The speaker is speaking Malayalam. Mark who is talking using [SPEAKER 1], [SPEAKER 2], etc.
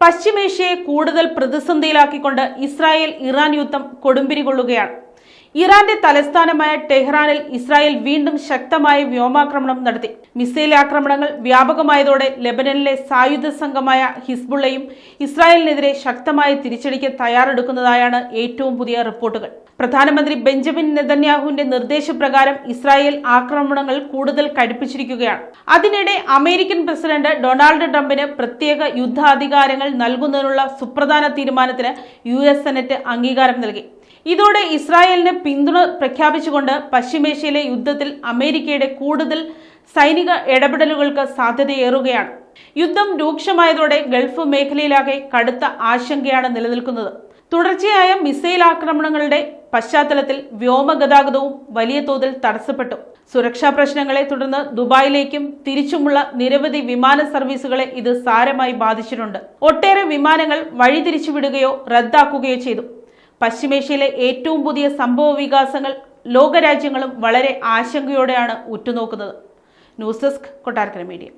[SPEAKER 1] പശ്ചിമേഷ്യയെ കൂടുതൽ പ്രതിസന്ധിയിലാക്കിക്കൊണ്ട് ഇസ്രായേൽ ഇറാൻ യുദ്ധം കൊടുമ്പിരി കൊള്ളുകയാണ്. ഇറാന്റെ തലസ്ഥാനമായ ടെഹ്റാനിൽ ഇസ്രായേൽ വീണ്ടും ശക്തമായ വ്യോമാക്രമണം നടത്തി. മിസൈൽ ആക്രമണങ്ങൾ വ്യാപകമായതോടെ ലെബനനിലെ സായുധ സംഘമായ ഹിസ്ബുള്ളയും ഇസ്രായേലിനെതിരെ ശക്തമായ തിരിച്ചടിക്ക് തയ്യാറെടുക്കുന്നതായാണ് ഏറ്റവും പുതിയ റിപ്പോർട്ടുകൾ. പ്രധാനമന്ത്രി ബെഞ്ചമിൻ നെതന്യാഹുവിന്റെ നിർദ്ദേശപ്രകാരം ഇസ്രായേൽ ആക്രമണങ്ങൾ കൂടുതൽ കടുപ്പിച്ചിരിക്കുകയാണ്. അതിനിടെ അമേരിക്കൻ പ്രസിഡന്റ് ഡൊണാൾഡ് ട്രംപിന് പ്രത്യേക യുദ്ധാധികാരങ്ങൾ നൽകുന്നതിനുള്ള സുപ്രധാന തീരുമാനത്തിന് US സെനറ്റ് അംഗീകാരം നൽകി. ഇതോടെ ഇസ്രായേലിന് പിന്തുണ പ്രഖ്യാപിച്ചുകൊണ്ട് പശ്ചിമേഷ്യയിലെ യുദ്ധത്തിൽ അമേരിക്കയുടെ കൂടുതൽ സൈനിക ഇടപെടലുകൾക്ക് സാധ്യതയേറുകയാണ്. യുദ്ധം രൂക്ഷമായതോടെ ഗൾഫ് മേഖലയിലാകെ കടുത്ത ആശങ്കയാണ് നിലനിൽക്കുന്നത്. തുടർച്ചയായ മിസൈൽ ആക്രമണങ്ങളുടെ പശ്ചാത്തലത്തിൽ വ്യോമഗതാഗതവും വലിയ തോതിൽ തടസ്സപ്പെട്ടു. സുരക്ഷാ പ്രശ്നങ്ങളെ തുടർന്ന് ദുബായിലേക്കും തിരിച്ചുമുള്ള നിരവധി വിമാന സർവീസുകളെ ഇത് സാരമായി ബാധിച്ചിട്ടുണ്ട്. ഒട്ടേറെ വിമാനങ്ങൾ വഴിതിരിച്ചുവിടുകയോ റദ്ദാക്കുകയോ ചെയ്തു. പശ്ചിമേഷ്യയിലെ ഏറ്റവും പുതിയ സംഭവ വികാസങ്ങൾ ലോകരാജ്യങ്ങളും വളരെ ആശങ്കയോടെയാണ് ഉറ്റുനോക്കുന്നത്. News desk Kottarakkara media.